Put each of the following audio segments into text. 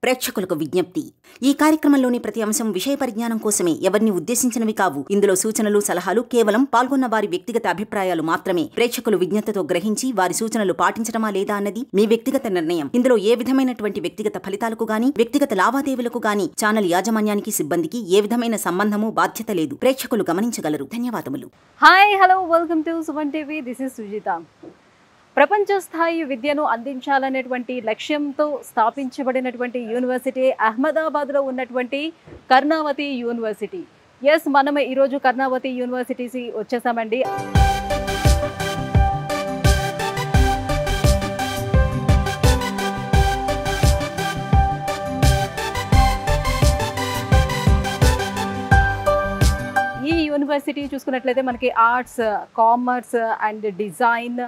ప్రేక్షకులకు విజ్ఞప్తి. ఈ కార్యక్రమంలోని ప్రతి అంశం విషయ పరిజ్ఞానం కోసమే, ఎవరిని ఉద్దేశించినవి కావు. ఇందులో సూచనలు, సలహాలు కేవలం పాల్గొన్న వారి వ్యక్తిగత అభిప్రాయాలు మాత్రమే. ప్రేక్షకులు విజ్ఞతతో గ్రహించి వారి సూచనలు పాటించడమా లేదా అన్నది మీ వ్యక్తిగత నిర్ణయం. ఇందులో ఏ విధమైనటువంటి వ్యక్తిగత ఫలితాలకు గాని, వ్యక్తిగత లావాదేవీలకు గాని ఛానల్ యాజమాన్యానికి, సిబ్బందికి ఏ విధమైన సంబంధము, బాధ్యత లేదు. ప్రేక్షకులు గమనించగలరు. ధన్యవాదములు. Hi, hello, welcome to Suman TV. This is Sujitha. ప్రపంచ స్థాయి విద్యను అందించాలనేటువంటి లక్ష్యంతో స్థాపించబడినటువంటి యూనివర్సిటీ అహ్మదాబాద్లో ఉన్నటువంటి కర్ణావతి యూనివర్సిటీ. ఎస్, మనం ఈరోజు కర్ణావతి యూనివర్సిటీకి వచ్చేసామండి. ఈ యూనివర్సిటీ చూసుకున్నట్లయితే మనకి ఆర్ట్స్, కామర్స్ అండ్ డిజైన్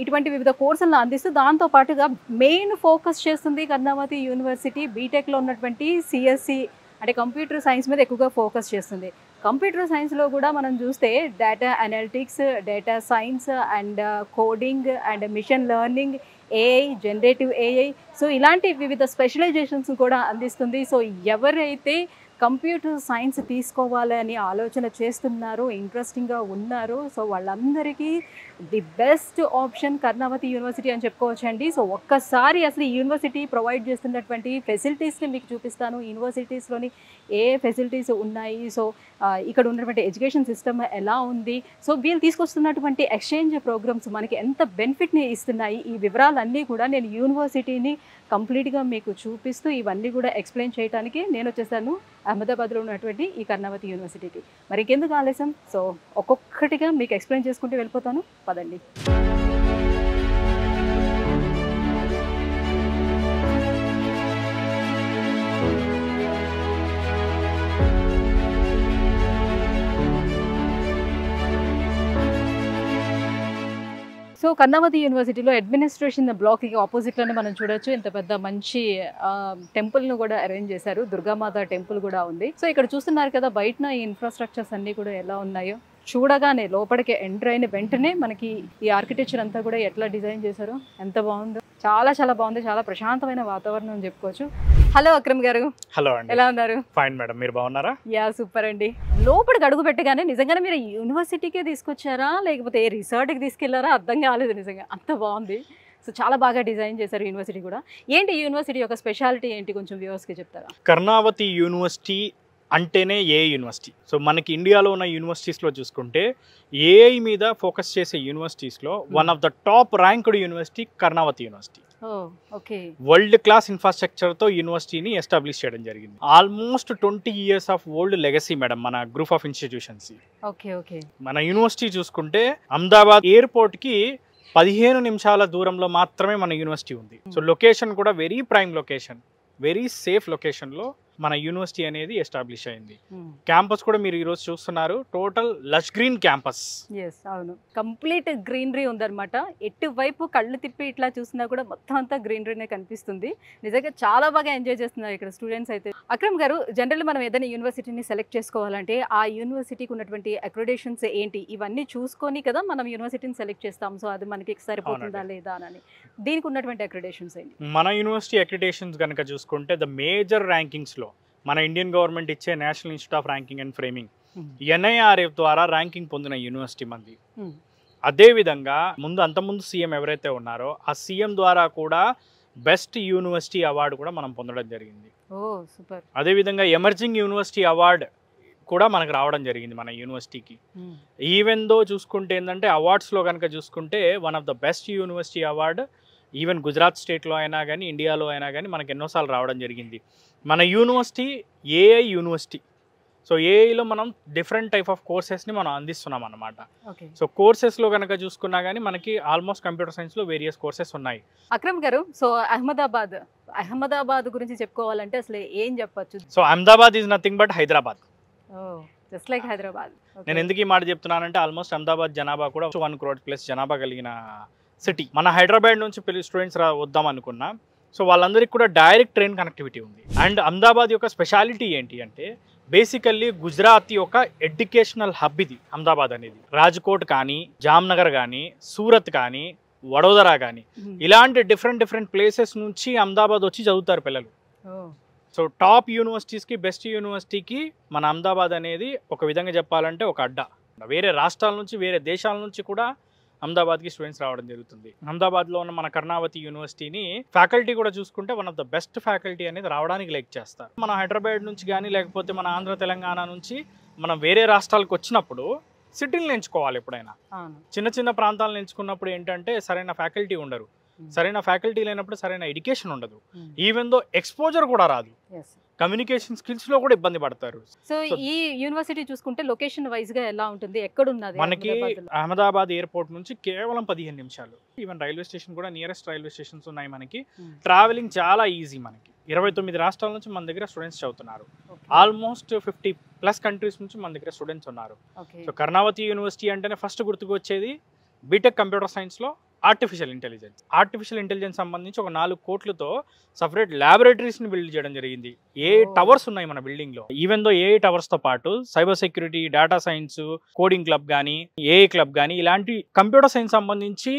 ఇటువంటి వివిధ కోర్సులను అందిస్తూ దాంతో పాటుగా మెయిన్ ఫోకస్ చేస్తుంది కర్ణావతి యూనివర్సిటీ బీటెక్లో ఉన్నటువంటి సిఎస్సి అంటే కంప్యూటర్ సైన్స్ మీద ఎక్కువగా ఫోకస్ చేస్తుంది. కంప్యూటర్ సైన్స్లో కూడా మనం చూస్తే data analytics, data science and coding and machine learning, AI, generative AI, so ఇలాంటి వివిధ స్పెషలైజేషన్స్ కూడా అందిస్తుంది. సో ఎవరైతే కంప్యూటర్ సైన్స్ తీసుకోవాలని ఆలోచన చేస్తున్నారో, ఇంట్రెస్టింగ్గా ఉన్నారో, సో వాళ్ళందరికీ the best option Karnavati university అని చెప్పుకోవచ్చండి. సో ఒక్కసారి అసలు ఈ యూనివర్సిటీ ప్రొవైడ్ చేస్తున్నటువంటి ఫెసిలిటీస్ని మీకు చూపిస్తాను. యూనివర్సిటీస్లోని ఏ ఫెసిలిటీస్ ఉన్నాయి, సో ఇక్కడ ఉన్నటువంటి ఎడ్యుకేషన్ సిస్టమ్ ఎలా ఉంది, సో వీళ్ళు తీసుకొస్తున్నటువంటి ఎక్స్చేంజ్ ప్రోగ్రామ్స్ మనకి ఎంత బెనిఫిట్ని ఇస్తున్నాయి, ఈ వివరాలన్నీ కూడా నేను యూనివర్సిటీని కంప్లీట్గా మీకు చూపిస్తూ ఇవన్నీ కూడా ఎక్స్ప్లెయిన్ చేయడానికి నేను వచ్చేసాను అహ్మదాబాద్లో ఉన్నటువంటి ఈ కర్ణావతి యూనివర్సిటీకి. మరి ఇంకెందుకు ఆలస్యం, సో ఒక్కొక్కటిగా మీకు ఎక్స్ప్లెయిన్ చేసుకుంటూ వెళ్ళిపోతాను. పదండి. సో కర్ణావతి యూనివర్సిటీలో అడ్మినిస్ట్రేషన్ బ్లాక్కి ఆపోజిట్లోనే మనం చూడొచ్చు. ఇంత పెద్ద మంచి టెంపుల్ను కూడా అరేంజ్ చేశారు. దుర్గామాత టెంపుల్ కూడా ఉంది. సో ఇక్కడ చూస్తున్నారు కదా బయటన ఈ ఇన్ఫ్రాస్ట్రక్చర్స్ అన్నీ కూడా ఎలా ఉన్నాయో. చూడగానే లోపలికి ఎంటర్ అయిన వెంటనే మనకి ఈ ఆర్కిటెక్చర్ అంతా కూడా ఎట్లా డిజైన్ చేశారో ఎంత బాగుందో. చాలా చాలా బాగుంది. చాలా ప్రశాంతమైన వాతావరణం అని చెప్పుకోవచ్చు. హలో అక్రమ్ గారు. హలో అండి. ఎలా ఉన్నారు? ఫైన్ మేడం, మీరు బాగున్నారా? యా, సూపర్ అండి. లోపలికి అడుగు పెట్టగానే నిజంగానే మీరు యూనివర్సిటీకే తీసుకొచ్చారా లేకపోతే ఏ రిసార్ట్కి తీసుకెళ్లారా అర్థం కాలేదు. నిజంగా అంత బాగుంది. సో చాలా బాగా డిజైన్ చేశారు యూనివర్సిటీ కూడా. ఏంటి ఈ యూనివర్సిటీ యొక్క స్పెషాలిటీ ఏంటి, కొంచెం వ్యూవర్స్కి చెప్తారా? కర్ణావతి యూనివర్సిటీ అంటేనే ఏఐ యూనివర్సిటీ. సో మనకి ఇండియాలో ఉన్న యూనివర్సిటీస్లో చూసుకుంటే ఏఐ మీద ఫోకస్ చేసే యూనివర్సిటీస్లో one of the top ranked university Karnavati university. World class ఇన్ఫ్రాస్ట్రక్చర్తో యూనివర్సిటీని ఎస్టాబ్లిష్ చేయడం జరిగింది. Almost 20 years of old legacy madam మన గ్రూప్ ఆఫ్ ఇన్స్టిట్యూషన్స్. మన యూనివర్సిటీ చూసుకుంటే అహ్మదాబాద్ ఎయిర్పోర్ట్కి 15 నిమిషాల దూరంలో మాత్రమే మన యూనివర్సిటీ ఉంది. సో లొకేషన్ కూడా very prime location, very safe లొకేషన్లో మన యూనివర్సిటీ అనేది ఎస్టాబ్లిష్ అయింది. క్యాంపస్ కూడా మీరు ఈరోజు చూస్తున్నారు, టోటల్ లష్ గ్రీన్ క్యాంపస్. అవును, కంప్లీట్ గ్రీనరీ ఉందన్నమాట. ఎటువైపు కళ్ళు తిప్పి ఇట్లా చూసినా కూడా మొత్తం అంతా గ్రీనరీనే కనిపిస్తుంది. నిజంగా చాలా బాగా ఎంజాయ్ చేస్తున్నారు ఇక్కడ స్టూడెంట్స్ అయితే. అక్రమ్ గారు, జనరల్ మనం ఏదైనా యూనివర్సిటీని సెలెక్ట్ చేసుకోవాలంటే ఆ యూనివర్సిటీకి ఉన్నటువంటి అక్రిడేషన్స్ ఏంటి, ఇవన్నీ చూసుకొని కదా మనం యూనివర్సిటీని సెలెక్ట్ చేస్తాం. సో అది మనకి సరిపోతుందా లేదా అని దీనికి ఉన్నటువంటి అక్రిడేషన్స్ ఏంటి? మన యూనివర్సిటీ అక్రిడేషన్స్ కనుక చూసుకుంటే ద మేజర్ ర్యాంకింగ్స్లో మన ఇండియన్ గవర్నమెంట్ ఇచ్చే national institute of ranking and framing NIRF ద్వారా ర్యాంకింగ్ పొందిన యూనివర్సిటీ మంది. అదేవిధంగా అంతకుముందు సీఎం ఎవరైతే ఉన్నారో ఆ సీఎం ద్వారా కూడా బెస్ట్ యూనివర్సిటీ అవార్డు కూడా మనం పొందడం జరిగింది. అదేవిధంగా ఎమర్జింగ్ యూనివర్సిటీ అవార్డు కూడా మనకు రావడం జరిగింది మన యూనివర్సిటీకి. ఈవెన్ దో చూసుకుంటే ఏంటంటే అవార్డ్స్లో కనుక చూసుకుంటే one of the best university award even Gujarat స్టేట్లో అయినా కానీ, ఇండియాలో అయినా కానీ మనకు ఎన్నోసార్లు రావడం జరిగింది. మన యూనివర్సిటీ ఏఐ యూనివర్సిటీ. సో ఏఐలో మనం డిఫరెంట్ టైప్ ఆఫ్ కోర్సెస్ని మనం అందిస్తున్నాం అన్నమాట. సో కోర్సెస్లో కనుక చూసుకున్నా కానీ మనకి ఆల్మోస్ట్ కంప్యూటర్ సైన్స్లో వేరియస్ కోర్సెస్ ఉన్నాయి. అక్రమ్ గారు, సో అహ్మదాబాద్ గురించి చెప్పుకోవాలంటే అసలు ఏం చెప్పచ్చు? So Ahmedabad is nothing but Hyderabad. Just like Hyderabad. నేను ఎందుకు ఈ మాట చెప్తున్నానంటే ఆల్మోస్ట్ అహ్మదాబాద్ జనాభా కూడా 1 crore ప్లస్ జనాభా కలిగిన సిటీ. మన హైదరాబాద్ నుంచి స్టూడెంట్స్ వద్దాం అనుకున్నా, సో వాళ్ళందరికీ కూడా డైరెక్ట్ ట్రైన్ కనెక్టివిటీ ఉంది. అండ్ అహ్మదాబాద్ యొక్క స్పెషాలిటీ ఏంటి అంటే బేసికల్లీ గుజరాత్ యొక్క ఎడ్యుకేషనల్ హబ్ ఇది అహ్మదాబాద్ అనేది. రాజ్కోట్ కానీ, జామ్నగర్ కానీ, సూరత్ కానీ, వడోదరా కానీ ఇలాంటి డిఫరెంట్ ప్లేసెస్ నుంచి అహ్మదాబాద్ వచ్చి చదువుతారు పిల్లలు. సో టాప్ యూనివర్సిటీస్కి బెస్ట్ యూనివర్సిటీకి మన అహ్మదాబాద్ అనేది ఒక విధంగా చెప్పాలంటే ఒక అడ్డా. వేరే రాష్ట్రాల నుంచి వేరే దేశాల నుంచి కూడా అహ్మదాబాద్కి స్టూడెంట్స్ రావడం జరుగుతుంది. అహ్మదాబాద్లో ఉన్న మన కర్ణావతి యూనివర్సిటీని ఫ్యాకల్టీ కూడా చూసుకుంటే one of the best faculty అనేది రావడానికి లైక్ చేస్తారు. మన హైదరాబాద్ నుంచి కానీ లేకపోతే మన ఆంధ్ర తెలంగాణ నుంచి మనం వేరే రాష్ట్రాలకు వచ్చినప్పుడు సిటీలను ఎంచుకోవాలి. ఎప్పుడైనా చిన్న చిన్న ప్రాంతాలను ఎంచుకున్నప్పుడు ఏంటంటే సరైన ఫ్యాకల్టీ ఉండరు, సరైన ఫ్యాకల్టీ లేనప్పుడు సరైన ఎడ్యుకేషన్ ఉండదు, ఈవెన్ దో ఎక్స్పోజర్ కూడా రాదు, కమ్యూనికేషన్ స్కిల్స్ లో కూడా ఇబ్బంది పడతారు. సో ఈ యూనివర్సిటీ చూసుకుంటే లొకేషన్ వైజ్ గా ఎలా ఉంటుంది, ఎక్కడ ఉన్నది? మనకి అహ్మదాబాద్ ఎయిర్పోర్ట్ నుంచి కేవలం 15 నిమిషాలు. ఈవెన్ రైల్వే స్టేషన్ కూడా నియరెస్ట్ రైల్వే స్టేషన్స్ ఉన్నాయి మనకి. ట్రావెలింగ్ చాలా ఈజీ. మనకి 29 రాష్ట్రాల నుంచి మన దగ్గర స్టూడెంట్స్ చదువుతున్నారు. ఆల్మోస్ట్ 50+ కంట్రీస్ నుంచి మన దగ్గర స్టూడెంట్స్ ఉన్నారు. సో కర్ణావతి యూనివర్సిటీ అంటేనే ఫస్ట్ గుర్తుకు వచ్చేది బీటెక్ కంప్యూటర్ సైన్స్ లో ఆర్టిఫిషియల్ ఇంటెలిజెన్స్ సంబంధించి ఒక 4 కోట్లతో సపరేట్ ల్యాబొరేటరీస్ ని బిల్డ్ చేయడం జరిగింది. ఏ టవర్స్ ఉన్నాయి మన బిల్డింగ్ లో. ఈవెన్ దో ఏ టవర్స్ తో పాటు cyber security, data science, coding club కానీ, ఏఐ క్లబ్ కానీ ఇలాంటి కంప్యూటర్ సైన్స్ సంబంధించి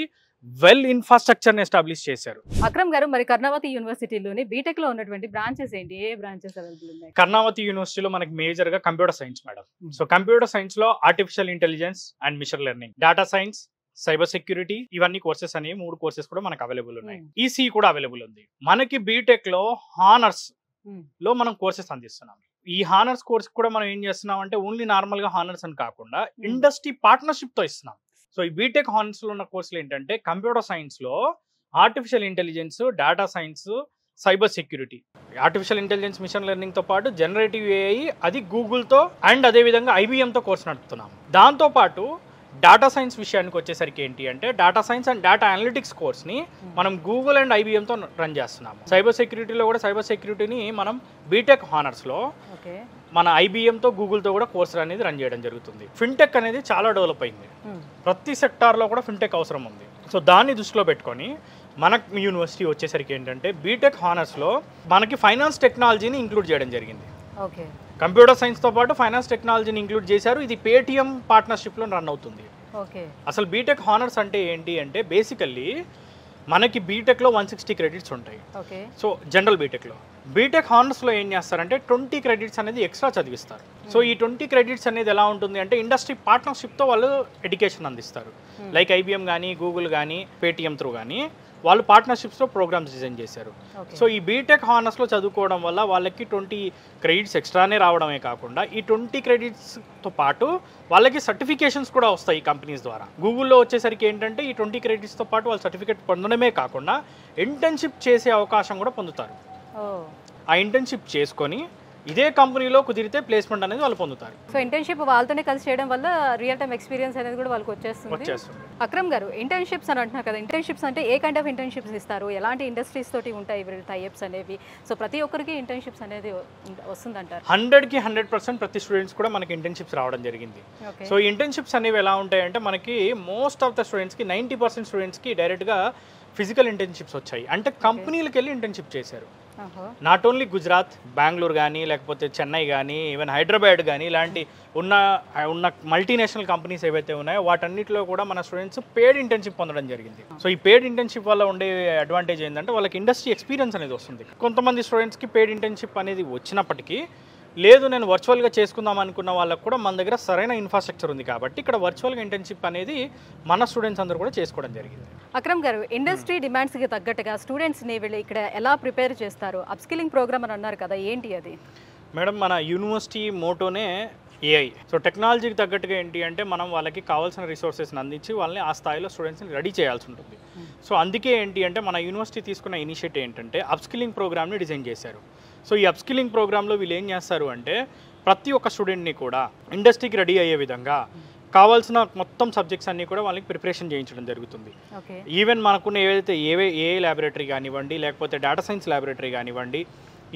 వెల్ ఇన్ఫ్రాస్ట్రక్చర్ ని ఎస్టాబ్లిష్ చేశారు. అక్రమ్ గారు, మరి కర్ణావతి యూనివర్సిటీలోని బీటెక్ లో ఉన్నటువంటి బ్రాంచెస్ ఏంటి? ఏ బ్రాంచెస్ అవైలబుల్ ఉన్నాయి? కర్ణావతి యూనివర్సిటీలో మనకి మేజర్ గా computer science madam. So computer science లో artificial intelligence and machine learning, data science, cyber security, ఇవన్నీ కోర్సెస్ అనేవి 3 కోర్సెస్ కూడా మనకు అవైలబుల్ ఉన్నాయి. ఈసీ కూడా అవైలబుల్ ఉంది. మనకి బీటెక్ లో హానర్స్ లో మనం కోర్సెస్ అందిస్తున్నాం. ఈ హానర్స్ కోర్స్ కూడా మనం ఏం చేస్తున్నాం అంటే ఓన్లీ నార్మల్ గా హానర్స్ అని కాకుండా ఇండస్ట్రీ పార్ట్నర్షిప్ తో ఇస్తున్నాం. సో ఈ బీటెక్ హానర్స్ లో ఉన్న కోర్సులు ఏంటంటే కంప్యూటర్ సైన్స్ లో artificial intelligence, data science, cyber security, artificial intelligence, machine learning తో పాటు జనరేటివ్ ఏఐ, అది గూగుల్ తో అండ్ అదే విధంగా IBM తో కోర్స్ నడుపుతున్నాం. దాంతో పాటు డేటా సైన్స్ విషయానికి వచ్చేసరికి ఏంటి అంటే data science and data analytics course ని మనం గూగుల్ అండ్ IBM తో రన్ చేస్తున్నాము. సైబర్ సెక్యూరిటీలో కూడా సైబర్ సెక్యూరిటీని మనం బీటెక్ హానర్స్ లో మన IBM తో గూగుల్ తో కూడా కోర్స్ అనేది రన్ చేయడం జరుగుతుంది. ఫిన్టెక్ అనేది చాలా డెవలప్ అయింది. ప్రతి సెక్టార్ లో కూడా ఫిన్టెక్ అవసరం ఉంది. సో దాన్ని దృష్టిలో పెట్టుకొని మన యూనివర్సిటీ వచ్చేసరికి ఏంటంటే బీటెక్ హానర్స్ లో మనకి ఫైనాన్స్ టెక్నాలజీని ఇంక్లూడ్ చేయడం జరిగింది. కంప్యూటర్ సైన్స్ తో పాటు ఫైనాన్స్ టెక్నాలజీని ఇంక్లూడ్ చేశారు. ఇది పేటిఎం పార్ట్నర్షిప్ లో రన్ అవుతుంది. అసలు బీటెక్ హానర్స్ అంటే ఏంటి అంటే బేసికల్లీ మనకి బీటెక్ లో 160 క్రెడిట్స్ ఉంటాయి. సో జనరల్ బీటెక్ హానర్స్ లో ఏం చేస్తారంటే 20 క్రెడిట్స్ అనేది ఎక్స్ట్రా చదివిస్తారు. సో ఈ 20 క్రెడిట్స్ అనేది ఎలా ఉంటుంది అంటే ఇండస్ట్రీ పార్ట్నర్షిప్ తో వాళ్ళు ఎడ్యుకేషన్ అందిస్తారు. లైక్ IBM కానీ, గూగుల్ కానీ, పేటిఎం త్రూ కానీ వాళ్ళు పార్ట్నర్షిప్స్లో ప్రోగ్రామ్స్ డిజైన్ చేశారు. సో ఈ బీటెక్ హానర్స్లో చదువుకోవడం వల్ల వాళ్ళకి 20 క్రెడిట్స్ ఎక్స్ట్రానే రావడమే కాకుండా ఈ 20 క్రెడిట్స్తో పాటు వాళ్ళకి సర్టిఫికేషన్స్ కూడా వస్తాయి కంపెనీస్ ద్వారా. గూగుల్లో వచ్చేసరికి ఏంటంటే ఈ 20 క్రెడిట్స్తో పాటు వాళ్ళు సర్టిఫికేట్ పొందడమే కాకుండా ఇంటర్న్షిప్ చేసే అవకాశం కూడా పొందుతారు. ఆ ఇంటర్న్షిప్ చేసుకొని ఇదే కంపెనీలో కుదిరితే ప్లేస్మెంట్ అనేది వాళ్ళు పొందుతారు. సో ఇంటర్న్షిప్ వాళ్ళతోనే కలిసి చేయడం వల్ల రియల్ టైమ్ ఎక్స్పీరియన్స్ అనేది కూడా వాళ్ళకి వచ్చేస్తుంది. అక్రమ్ గారు, ఇంటర్న్షిప్స్ అని అంటున్నారు కదా, ఇంటర్న్షిప్స్ అంటే ఏ కైండ్ ఆఫ్ ఇంటర్న్షిప్స్ ఇస్తారు, ఎలాంటి ఇండస్ట్రీస్ తోటి ఉంటాయి వీళ్ళు టైప్స్ అనేవి? సో ప్రతి ఒక్కరికి ఇంటర్న్షిప్స్ అనేది వస్తుందంటారు? 100కి 100% ప్రతి స్టూడెంట్స్ కూడా మనకి ఇంటర్న్షిప్స్ రావడం జరిగింది. సో ఇంటర్న్షిప్స్ అనేవి ఎలా ఉంటాయంటే మనకి మోస్ట్ ఆఫ్ ద స్టూడెంట్స్కి 90% స్టూడెంట్స్కి డైరెక్ట్గా ఫిజికల్ ఇంటర్న్షిప్స్ వచ్చాయి. అంటే కంపెనీలకు వెళ్ళి ఇంటర్న్షిప్ చేశారు. నాట్ ఓన్లీ గుజరాత్, బెంగళూరు కానీ, లేకపోతే చెన్నై కానీ, ఈవెన్ హైదరాబాద్ కానీ, ఇలాంటి ఉన్న మల్టీనేషనల్ కంపెనీస్ ఏవైతే ఉన్నాయో వాటన్నిటిలో కూడా మన స్టూడెంట్స్ పేడ్ ఇంటర్న్షిప్ పొందడం జరిగింది. సో ఈ పేడ్ ఇంటర్న్షిప్ వల్ల ఉండే అడ్వాంటేజ్ ఏంటంటే వాళ్ళకి ఇండస్ట్రీ ఎక్స్పీరియన్స్ అనేది వస్తుంది. కొంతమంది స్టూడెంట్స్కి పేడ్ ఇంటర్న్షిప్ అనేది వచ్చినప్పటికీ లేదు నేను వర్చువల్గా చేసుకుందాం అనుకున్న వాళ్ళకు కూడా మన దగ్గర సరైన ఇన్ఫ్రాస్ట్రక్చర్ ఉంది కాబట్టి ఇక్కడ వర్చువల్గా ఇంటర్న్షిప్ అనేది మన స్టూడెంట్స్ అందరూ కూడా చేసుకోవడం జరిగింది. అక్రమ్ గారు, ఇండస్ట్రీ డిమాండ్స్కి తగ్గట్టుగా స్టూడెంట్స్ని వీళ్ళు ఇక్కడ ఎలా ప్రిపేర్ చేస్తారు? అప్స్కిల్లింగ్ ప్రోగ్రామ్ అని అన్నారు కదా, ఏంటి అది? మేడం, మన యూనివర్సిటీ మోటోనే AI. సో టెక్నాలజీకి తగ్గట్టుగా ఏంటి అంటే మనం వాళ్ళకి కావాల్సిన రిసోర్సెస్ని అందించి వాళ్ళని ఆ స్థాయిలో స్టూడెంట్స్ని రెడీ చేయాల్సి ఉంటుంది. సో అందుకే ఏంటి అంటే మన యూనివర్సిటీ తీసుకున్న ఇనిషియేటివ్ ఏంటంటే అప్స్కిల్లింగ్ ప్రోగ్రామ్ని డిజైన్ చేశారు. సో ఈ అప్స్కిల్లింగ్ ప్రోగ్రాంలో వీళ్ళు ఏం చేస్తారు అంటే ప్రతి ఒక్క స్టూడెంట్ని కూడా ఇండస్ట్రీకి రెడీ అయ్యే విధంగా కావాల్సిన మొత్తం సబ్జెక్ట్స్ అన్నీ కూడా వాళ్ళకి ప్రిపరేషన్ చేయించడం జరుగుతుంది. ఈవెన్ మనకున్న ఏవైతే ఏఐ ల్యాబొరేటరీ కానివ్వండి, లేకపోతే డేటా సైన్స్ ల్యాబొరేటరీ కానివ్వండి,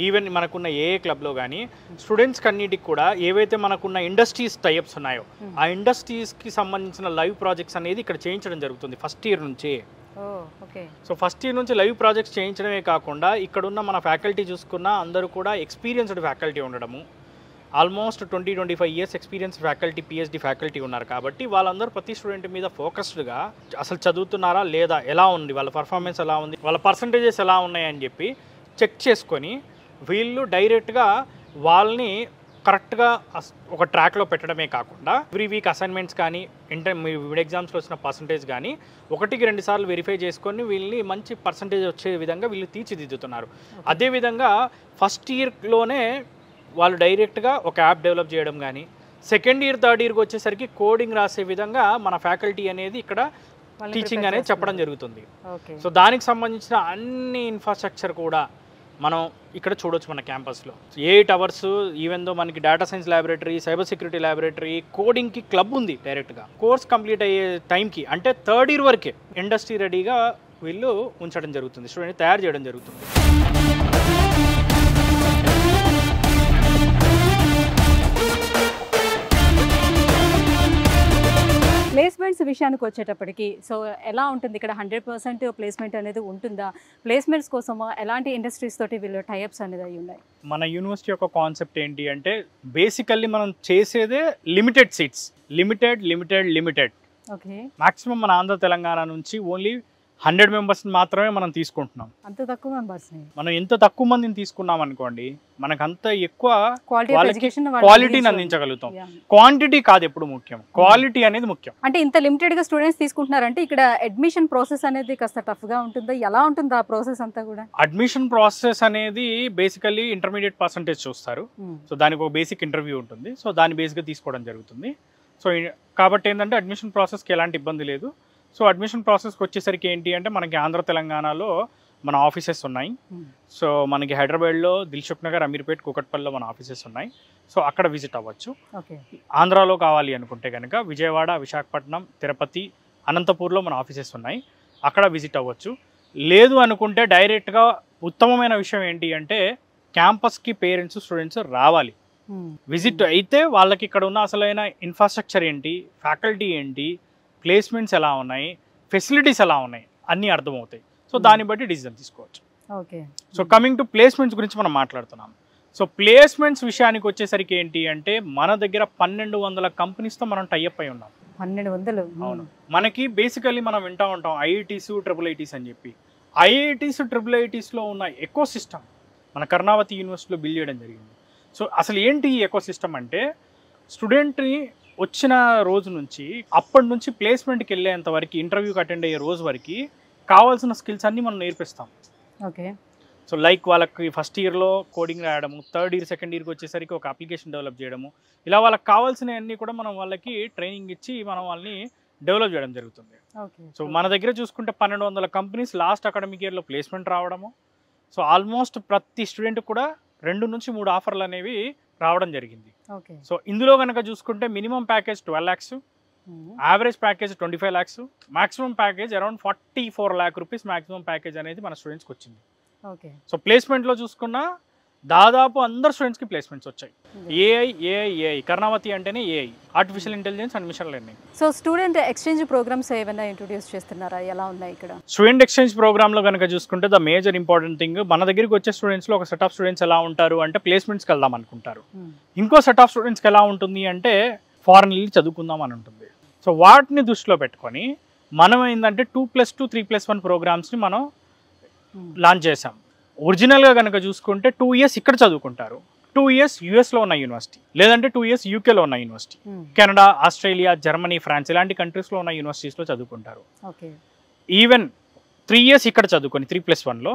ఈవెన్ మనకున్న ఏఏ క్లబ్లో కానీ స్టూడెంట్స్కి అన్నిటికి కూడా ఏవైతే మనకున్న ఇండస్ట్రీస్ టైప్స్ ఉన్నాయో ఆ ఇండస్ట్రీస్కి సంబంధించిన లైవ్ ప్రాజెక్ట్స్ అనేది ఇక్కడ చేయించడం జరుగుతుంది ఫస్ట్ ఇయర్ నుంచి. సో ఫస్ట్ ఇయర్ నుంచి లైవ్ ప్రాజెక్ట్స్ చేయించడమే కాకుండా ఇక్కడున్న మన ఫ్యాకల్టీ చూసుకున్న అందరూ కూడా ఎక్స్పీరియన్స్డ్ ఫ్యాకల్టీ ఉండడము, almost 20-25 years experience faculty, PhD faculty ఉన్నారు కాబట్టి వాళ్ళందరూ ప్రతి స్టూడెంట్ మీద ఫోకస్డ్గా అసలు చదువుతున్నారా లేదా, ఎలా ఉంది వాళ్ళ పర్ఫార్మెన్స్, ఎలా ఉంది వాళ్ళ పర్సంటేజెస్ ఎలా ఉన్నాయని చెప్పి చెక్ చేసుకొని వీళ్ళు డైరెక్ట్గా వాళ్ళని కరెక్ట్గా ఒక ట్రాక్లో పెట్టడమే కాకుండా ఎవ్రీ వీక్ అసైన్మెంట్స్ కానీ మిడ్ ఎగ్జామ్స్లో వచ్చిన పర్సంటేజ్ కానీ 1-2 సార్లు వెరిఫై చేసుకొని వీళ్ళని మంచి పర్సంటేజ్ వచ్చే విధంగా వీళ్ళు తీర్చిదిద్దుతున్నారు. అదేవిధంగా ఫస్ట్ ఇయర్లోనే వాళ్ళు డైరెక్ట్గా ఒక యాప్ డెవలప్ చేయడం కానీ, సెకండ్ ఇయర్ థర్డ్ ఇయర్కి వచ్చేసరికి కోడింగ్ రాసే విధంగా మన ఫ్యాకల్టీ అనేది ఇక్కడ టీచింగ్ అనేది చెప్పడం జరుగుతుంది. సో దానికి సంబంధించిన అన్ని ఇన్ఫ్రాస్ట్రక్చర్ కూడా మనం ఇక్కడ చూడొచ్చు మన క్యాంపస్లో. 8 hours ఈవెన్ దో మనకి data science laboratory, cyber security laboratory, కోడింగ్కి క్లబ్ ఉంది. డైరెక్ట్గా కోర్స్ కంప్లీట్ అయ్యే టైంకి అంటే థర్డ్ ఇయర్ వరకే ఇండస్ట్రీ రెడీగా వీళ్ళు ఉంచడం జరుగుతుంది, స్టూడెంట్ తయారు చేయడం జరుగుతుంది. ప్లేస్మెంట్స్ విషయానికి వచ్చేటప్పటికి సో ఎలా ఉంటుంది ఇక్కడ? 100% ప్లేస్మెంట్ అనేది ఉంటుందా? ప్లేస్మెంట్స్ కోసం ఎలాంటి ఇండస్ట్రీస్ తోటి వీళ్ళు టైఅప్స్ అనేది అయి ఉన్నాయి? మన యూనివర్సిటీ యొక్క కాన్సెప్ట్ ఏంటి అంటే బేసికల్లీ మనం చేసేదే limited seats, limited. Okay. Maximum మన ఆంధ్ర తెలంగాణ నుంచి ఓన్లీ 100 members మాత్రమే మనం తీసుకుంటున్నాం. అంత తక్కువ మెంబర్స్? మనం ఎంత తక్కువ మందిని తీసుకున్నాం అనుకోండి, మనకు అంత ఎక్కువ క్వాలిటీని క్వాలిటీని అందించగలుగుతాం. క్వాంటిటీ కాదు ఎప్పుడు ముఖ్యం, క్వాలిటీ అనేది ముఖ్యం. అంటే ఇంత లిమిటెడ్ గా స్టూడెంట్స్ తీసుకుంటున్నారంటే ఇక్కడ అడ్మిషన్ ప్రాసెస్ అనేది కాస్త టఫ్ గా ఉంటుందా? ఎలా ఉంటుంది ఆ ప్రాసెస్ అంతా కూడా? అడ్మిషన్ ప్రాసెస్ అనేది బేసికల్లీ ఇంటర్మీడియట్ పర్సంటేజ్ చూస్తారు. సో దానికి ఒక బేసిక్ ఇంటర్వ్యూ ఉంటుంది. సో దాని బేస్గా తీసుకోవడం జరుగుతుంది. సో కాబట్టి ఏంటంటే అడ్మిషన్ ప్రాసెస్కి ఎలాంటి ఇబ్బంది లేదు. సో అడ్మిషన్ ప్రాసెస్కి వచ్చేసరికి ఏంటి అంటే మనకి ఆంధ్ర తెలంగాణలో మన ఆఫీసెస్ ఉన్నాయి. సో మనకి హైదరాబాద్లో దిల్సుఖ్ నగర్, అమీర్పేట్, కూకట్పల్లిలో మన ఆఫీసెస్ ఉన్నాయి. సో అక్కడ విజిట్ అవ్వచ్చు. ఆంధ్రాలో కావాలి అనుకుంటే కనుక విజయవాడ, విశాఖపట్నం, తిరుపతి, అనంతపూర్లో మన ఆఫీసెస్ ఉన్నాయి, అక్కడ విజిట్ అవ్వచ్చు. లేదు అనుకుంటే డైరెక్ట్గా ఉత్తమమైన విషయం ఏంటి అంటే క్యాంపస్కి పేరెంట్స్, స్టూడెంట్స్ రావాలి. విజిట్ అయితే వాళ్ళకి ఇక్కడ ఉన్న అసలైన ఇన్ఫ్రాస్ట్రక్చర్ ఏంటి, ఫ్యాకల్టీ ఏంటి, ప్లేస్మెంట్స్ ఎలా ఉన్నాయి, ఫెసిలిటీస్ ఎలా ఉన్నాయి అన్నీ అర్థమవుతాయి. సో దాన్ని బట్టి డిసిజన్ తీసుకోవచ్చు. Okay. So coming to placements గురించి మనం మాట్లాడుతున్నాం. సో ప్లేస్మెంట్స్ విషయానికి వచ్చేసరికి ఏంటి అంటే మన దగ్గర 1200 కంపెనీస్తో మనం టైఅప్ అయి ఉన్నాం. 1200? అవును. మనకి బేసికల్లీ మనం వింటూ ఉంటాం ఐఐటీస్, ట్రిపుల్ అని చెప్పి. ఐఐటీస్, ట్రిపుల్ ఉన్న ఎకో సిస్టమ్ మన కర్ణావతి యూనివర్సిటీలో బిల్డ్ చేయడం జరిగింది. సో అసలు ఏంటి ఈ ఎకో సిస్టమ్ అంటే స్టూడెంట్ని వచ్చిన రోజు నుంచి అప్పటి నుంచి ప్లేస్మెంట్కి వెళ్ళేంత వరకు, ఇంటర్వ్యూకి అటెండ్ అయ్యే రోజు వరకు కావాల్సిన స్కిల్స్ అన్నీ మనం నేర్పిస్తాం. ఓకే. సో లైక్ వాళ్ళకి ఫస్ట్ ఇయర్లో కోడింగ్ రాయడము, థర్డ్ ఇయర్, సెకండ్ ఇయర్కి వచ్చేసరికి ఒక అప్లికేషన్ డెవలప్ చేయడము, ఇలా వాళ్ళకి కావాల్సినవన్నీ కూడా మనం వాళ్ళకి ట్రైనింగ్ ఇచ్చి మనం వాళ్ళని డెవలప్ చేయడం జరుగుతుంది. సో మన దగ్గర చూసుకుంటే 1200 కంపెనీస్ లాస్ట్ అకాడమిక్ ఇయర్లో ప్లేస్మెంట్ రావడము. సో ఆల్మోస్ట్ ప్రతి స్టూడెంట్ కూడా 2 నుంచి 3 ఆఫర్లు అనేవి రావడం జరిగింది. సో ఇందులో కనుక చూసుకుంటే minimum package 12 lakhs, average package 25 lakhs, maximum package around 44 lakh rupees maximum package అనేది మన స్టూడెంట్స్కి వచ్చింది. సో ప్లేస్మెంట్లో చూసుకున్న దాదాపు అందరు స్టూడెంట్స్కి ప్లేస్మెంట్స్ వచ్చాయి. ఏఐ కర్ణావతి అంటేనే AI, artificial intelligence and machine learning. So student exchange programs ఏమైనా ఇంట్రొడ్యూస్ చేస్తున్నారా? ఎలా ఉన్నాయి ఇక్కడ? స్టూడెంట్ ఎక్స్చేంజ్ ప్రోగ్రామ్లో కనుక చూసుకుంటే ద మేజర్ ఇంపార్టెంట్ థింగ్, మన దగ్గరికి వచ్చే స్టూడెంట్స్లో ఒక సెట్ ఆఫ్ స్టూడెంట్స్ ఎలా ఉంటారు అంటే ప్లేస్మెంట్స్కి వెళ్దాం అనుకుంటారు. ఇంకో సెట్ ఆఫ్ స్టూడెంట్స్కి ఎలా ఉంటుంది అంటే ఫారెన్ వెళ్ళి చదువుకుందాం అని ఉంటుంది. సో వాటిని దృష్టిలో పెట్టుకొని మనం ఏంటంటే 2+2, 3+1 ప్రోగ్రామ్స్ని మనం లాంచ్ చేసాం. ఒరిజినల్గా కనుక చూసుకుంటే 2 years ఇక్కడ చదువుకుంటారు, 2 years యూఎస్లో ఉన్న యూనివర్సిటీ, లేదంటే 2 years యూకేలో ఉన్న university, Canada, Australia, Germany, France ఇలాంటి కంట్రీస్లో ఉన్న యూనివర్సిటీస్లో చదువుకుంటారు. ఈవెన్ 3 years ఇక్కడ చదువుకొని 3+1లో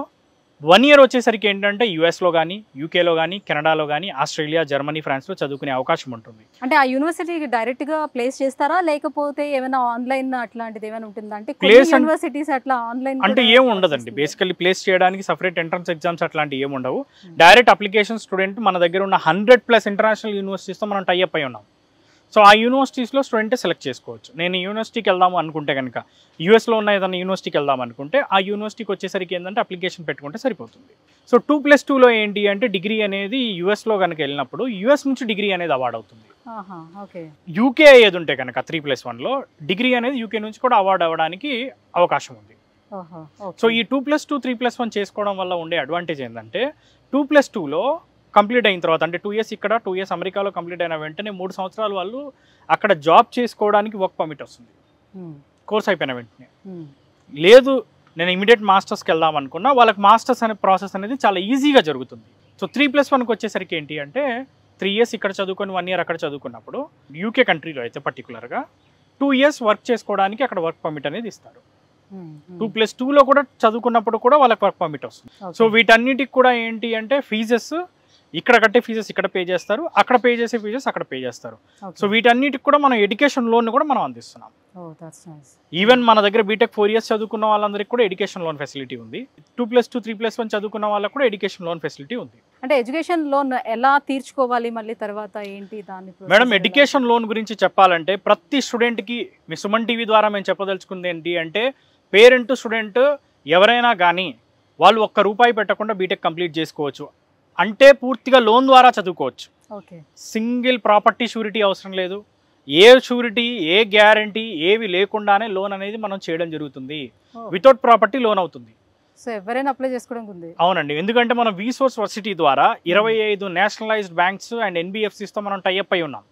1 year వచ్చేసరికి ఏంటంటే యూఎస్లో కానీ, యూకేలో కానీ, కెనడాలో కానీ, ఆస్ట్రేలియా, జర్మనీ, ఫ్రాన్స్లో చదువుకునే అవకాశం ఉంటుంది. అంటే ఆ యూనివర్సిటీకి డైరెక్ట్గా ప్లేస్ చేస్తారా లేకపోతే ఏమైనా ఆన్లైన్ అట్లాంటిది ఏమైనా ఉంటుందా? అంటే యూనివర్సిటీస్ అట్లా ఆన్లైన్ అంటే ఏం ఉండదండి. బేసికల్లీ ప్లేస్ చేయడానికి సపరేట్ ఎంట్రన్స్ ఎగ్జామ్స్ అట్లాంటివి ఏమి ఉండవు. డైరెక్ట్ అప్లికేషన్ స్టూడెంట్ మన దగ్గర ఉన్న 100+ ఇంటర్నేషనల్ యూనివర్సిటీస్తో మనం టైఅప్ అయి ఉన్నాం. సో ఆ యూనివర్సిటీస్లో స్టూడెంటే సెలెక్ట్ చేసుకోవచ్చు. నేను యూనివర్సిటీకి వెళ్దాము అనుకుంటే కనుక, యూఎస్లో ఉన్న ఏదైనా యూనివర్సిటీకి వెళ్దాం అనుకుంటే ఆ యూనివర్సిటీకి వచ్చేసరికి ఏంటంటే అప్లికేషన్ పెట్టుకుంటే సరిపోతుంది. సో 2+2లో ఏంటి అంటే డిగ్రీ అనేది యూఎస్లో కనుక వెళ్ళినప్పుడు యూఎస్ నుంచి డిగ్రీ అనేది అవార్డ్ అవుతుంది. యూకే అయ్యేది ఉంటే కనుక 3+1లో డిగ్రీ అనేది యూకే నుంచి కూడా అవార్డు అవ్వడానికి అవకాశం ఉంది. సో ఈ 2+2, 3+1 చేసుకోవడం వల్ల ఉండే అడ్వాంటేజ్ ఏంటంటే 2+2లో కంప్లీట్ అయిన తర్వాత అంటే 2 years ఇక్కడ, 2 years అమెరికాలో కంప్లీట్ అయిన వెంటనే 3 సంవత్సరాలు వాళ్ళు అక్కడ జాబ్ చేసుకోవడానికి వర్క్ పర్మిట్ వస్తుంది కోర్స్ అయిపోయిన వెంటనే. లేదు నేను ఇమీడియట్ మాస్టర్స్కి వెళ్దాం అనుకున్నా వాళ్ళకి మాస్టర్స్ అనే ప్రాసెస్ అనేది చాలా ఈజీగా జరుగుతుంది. సో 3+1కి వచ్చేసరికి ఏంటి అంటే 3 years ఇక్కడ చదువుకొని 1 year అక్కడ చదువుకున్నప్పుడు యూకే కంట్రీలో అయితే పర్టికులర్గా 2 years వర్క్ చేసుకోవడానికి అక్కడ వర్క్ పర్మిట్ అనేది ఇస్తారు. 2+2లో కూడా చదువుకున్నప్పుడు కూడా వాళ్ళకి వర్క్ పర్మిట్ వస్తుంది. సో వీటన్నిటికి కూడా ఏంటి అంటే ఫీజెస్ ఇక్కడ కట్టే ఫీజెస్ ఇక్కడ పే చేస్తారు, అక్కడ పే చేసే ఫీజెస్ అక్కడ పే చేస్తారు. సో వీటన్నిటికి కూడా మనం ఎడ్యుకేషన్ లోన్ కూడా మనం అందిస్తున్నాం. ఈవెన్ మన దగ్గర బీటెక్ 4 years చదువుకున్న వాళ్ళందరికీ కూడా ఎడ్యుకేషన్ లోన్ ఫెసిలిటీ ఉంది. 2+2 3+1 చదువుకున్న వాళ్ళకి కూడా ఎడ్యుకేషన్ లోన్ ఫెసిలిటీ ఉంది. అంటే ఎడ్యుకేషన్ లోన్ ఎలా తీర్చుకోవాలి మళ్ళీ తర్వాత ఏంటి దాని? మేడం ఎడ్యుకేషన్ లోన్ గురించి చెప్పాలంటే ప్రతి స్టూడెంట్కి మీ సుమన్ టీవీ ద్వారా మేము చెప్పదలుచుకుంది ఏంటి అంటే పేరెంట్ స్టూడెంట్ ఎవరైనా కానీ వాళ్ళు ₹1 పెట్టకుండా బీటెక్ కంప్లీట్ చేసుకోవచ్చు. అంటే పూర్తిగా లోన్ ద్వారా చదువుకోవచ్చు. సింగిల్ ప్రాపర్టీ షూరిటీ అవసరం లేదు, ఏ షూరిటీ ఏ గ్యారంటీ ఏవి లేకుండానే లోన్ అనేది మనం చేయడం జరుగుతుంది. వితౌట్ ప్రాపర్టీ లోన్ అవుతుంది. సో ఎవరైనా అప్లై చేసుకోవడానికి ఉంది? అవునండి, ఎందుకంటే మనం విసోర్స్ వర్సిటీ ద్వారా 25 నేషనలైజ్డ్ బ్యాంక్స్ అండ్ NBFCస్తో మనం టైఅప్ అయి ఉన్నాం.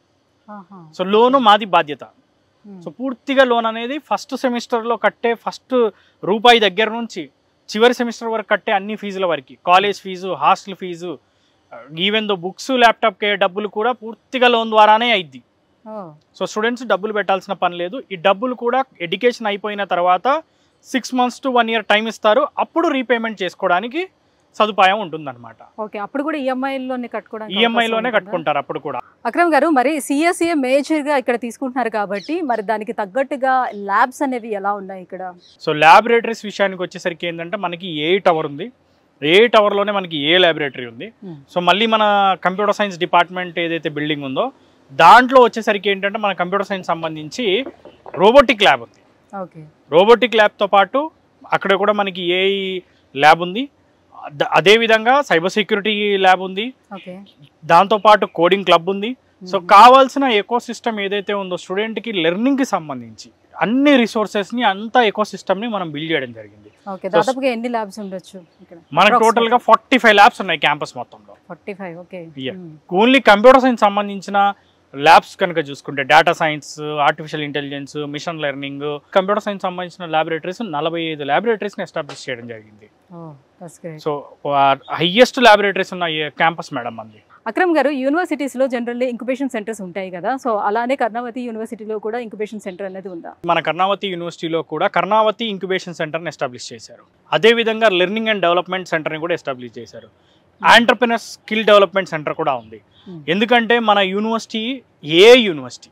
సో లోను మాది బాధ్యత. సో పూర్తిగా లోన్ అనేది ఫస్ట్ సెమిస్టర్లో కట్టే ఫస్ట్ ₹1 దగ్గర నుంచి చివరి సెమిస్టర్ వరకు కట్టే అన్ని ఫీజుల వరకు, college fee, hostel fees, even though books ల్యాప్టాప్కే డబ్బులు కూడా పూర్తిగా లోన్ ద్వారానే అయింది. సో స్టూడెంట్స్ డబ్బులు పెట్టాల్సిన పని లేదు. ఈ డబ్బులు కూడా ఎడ్యుకేషన్ అయిపోయిన తర్వాత 6 months to 1 year టైం ఇస్తారు. అప్పుడు రీపేమెంట్ చేసుకోవడానికి సదుపాయం ఉంటుందన్నమాట. ఓకే, అప్పుడు కూడా ఈఎంఐలోనే కట్టుకుంటారు అప్పుడు కూడా. అక్రమ్ గారు, మరి CSE మేజర్గా ఇక్కడ తీసుకుంటున్నారు కాబట్టి మరి దానికి తగ్గట్టుగా ల్యాబ్స్ అనేవి ఎలా ఉన్నాయి ఇక్కడ? సో ల్యాబొరేటరీస్ విషయానికి వచ్చేసరికి ఏంటంటే మనకి 8 hour ఉంది. 8 hourలోనే మనకి ఏ ల్యాబొరేటరీ ఉంది. సో మళ్ళీ మన కంప్యూటర్ సైన్స్ డిపార్ట్మెంట్ ఏదైతే బిల్డింగ్ ఉందో దాంట్లో వచ్చేసరికి ఏంటంటే మన కంప్యూటర్ సైన్స్ సంబంధించి రోబోటిక్ ల్యాబ్ ఉంది. రోబోటిక్ ల్యాబ్తో పాటు అక్కడ కూడా మనకి ఏఐ ల్యాబ్ ఉంది. అదేవిధంగా సైబర్ సెక్యూరిటీ ల్యాబ్ ఉంది. దాంతోపాటు కోడింగ్ క్లబ్ ఉంది. సో కావాల్సిన ఎకో సిస్టమ్ ఏదైతే ఉందో స్టూడెంట్కి లెర్నింగ్కి సంబంధించి అన్ని రిసోర్సెస్ని అంతా ఎకో సిస్టమ్ని మనం బిల్డ్ చేయడం జరిగింది. ఎన్ని ల్యాబ్స్ ఉండొచ్చు? మనకు టోటల్గా 45 ల్యాబ్స్ ఉన్నాయి క్యాంపస్ మొత్తంలో. 45. ఓన్లీ కంప్యూటర్ సైన్స్ సంబంధించిన ల్యాబ్స్ కనుక చూసుకుంటే data science, artificial intelligence, machine learning, computer science సంబంధించిన ల్యాబొరేటరీస్ 45 ల్యాబొరేటరీస్ని ఎస్టాబ్లిష్ చేయడం జరిగింది. సో హైయెస్ట్ ల్యాబొరేటరీస్ ఉన్న క్యాంపస్ మేడం అంది. అక్రమ్ గారు, యూనివర్సిటీస్లో జనరల్లీ ఇంక్యుబేషన్ సెంటర్స్ ఉంటాయి కదా, సో అలానే కర్ణావతి యూనివర్సిటీలో కూడా ఇంక్యుబేషన్ సెంటర్ అనేది ఉందా? మన కర్ణావతి యూనివర్సిటీలో కూడా కర్ణావతి ఇంక్యుబేషన్ సెంటర్ని ఎస్టాబ్లిష్ చేశారు. అదేవిధంగా లెర్నింగ్ అండ్ డెవలప్మెంట్ సెంటర్ని కూడా ఎస్టాబ్లిష్ చేశారు. ఆంటర్ప్రెనర్ స్కిల్ డెవలప్మెంట్ సెంటర్ కూడా ఉంది. ఎందుకంటే మన university university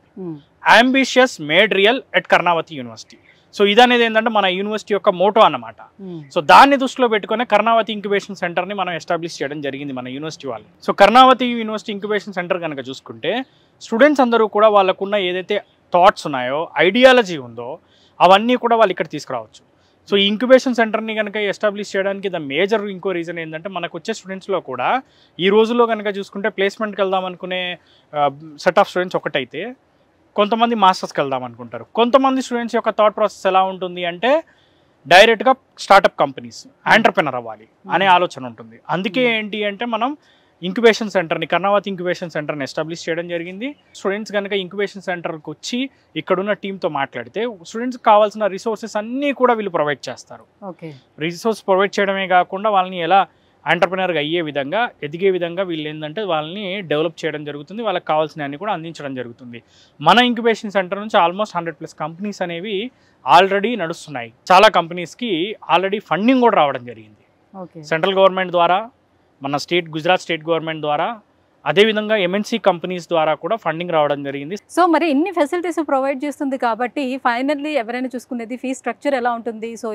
ambitious made real at Karnavati university. So ఇదనేది ఏంటంటే మన యూనివర్సిటీ యొక్క మోటో అన్నమాట. సో దాన్ని దృష్టిలో పెట్టుకుని కర్ణావతి ఇంక్యుబేషన్ సెంటర్ని మనం ఎస్టాబ్లిష్ చేయడం జరిగింది మన యూనివర్సిటీ వాళ్ళు. So Karnavati university incubation centre కనుక చూసుకుంటే స్టూడెంట్స్ అందరూ కూడా వాళ్ళకున్న ఏదైతే థాట్స్ ఉన్నాయో, ఐడియాలజీ ఉందో అవన్నీ కూడా వాళ్ళు ఇక్కడ తీసుకురావచ్చు. సో ఈ ఇంక్యుబేషన్ సెంటర్ని కనుక ఎస్టాబ్లిష్ చేయడానికి ద మేజర్ ఇంకో రీజన్ ఏంటంటే మనకు వచ్చే స్టూడెంట్స్లో కూడా ఈ రోజుల్లో కనుక చూసుకుంటే ప్లేస్మెంట్కి వెళ్దాం అనుకునే సెట్ ఆఫ్ స్టూడెంట్స్ ఒకటైతే కొంతమంది మాస్టర్స్కి వెళ్దాం అనుకుంటారు. కొంతమంది స్టూడెంట్స్ యొక్క థాట్ ప్రాసెస్ ఎలా ఉంటుంది అంటే డైరెక్ట్గా స్టార్టప్ కంపెనీస్, ఎంటర్ప్రెనర్ అవ్వాలి అనే ఆలోచన ఉంటుంది. అందుకే ఏంటి అంటే మనం ఇంక్యుబేషన్ సెంటర్ని, కర్ణావతి ఇంక్యుబేషన్ సెంటర్ని ఎస్టాబ్లిష్ చేయడం జరిగింది. స్టూడెంట్స్ కనుక ఇంక్యుబేషన్ సెంటర్కి వచ్చి ఇక్కడున్న టీంతో మాట్లాడితే స్టూడెంట్స్కి కావాల్సిన రిసోర్సెస్ అన్నీ కూడా వీళ్ళు ప్రొవైడ్ చేస్తారు. రిసోర్స్ ప్రొవైడ్ చేయడమే కాకుండా వాళ్ళని ఎలా ఎంటర్ప్రెనర్గా అయ్యే విధంగా, ఎదిగే విధంగా వీళ్ళు ఏంటంటే వాళ్ళని డెవలప్ చేయడం జరుగుతుంది. వాళ్ళకి కావాల్సినవన్నీ కూడా అందించడం జరుగుతుంది. మన ఇంక్యుబేషన్ సెంటర్ నుంచి ఆల్మోస్ట్ 100+ కంపెనీస్ అనేవి ఆల్రెడీ నడుస్తున్నాయి. చాలా కంపెనీస్కి ఆల్రెడీ ఫండింగ్ కూడా రావడం జరిగింది. సెంట్రల్ గవర్నమెంట్ ద్వారా, మన గుజరాత్ స్టేట్ గవర్నమెంట్ ద్వారా, అదేవిధంగా MNC కంపెనీస్ ద్వారా కూడా ఫండింగ్ రావడం జరిగింది. సో మరి ఇన్ని ఫెసిలిటీస్ ప్రొవైడ్ చేస్తుంది కాబట్టి ఫైనల్లీ ఎవరైనా చూసుకునేది ఫీ స్ట్రక్చర్ ఎలా ఉంటుంది? సో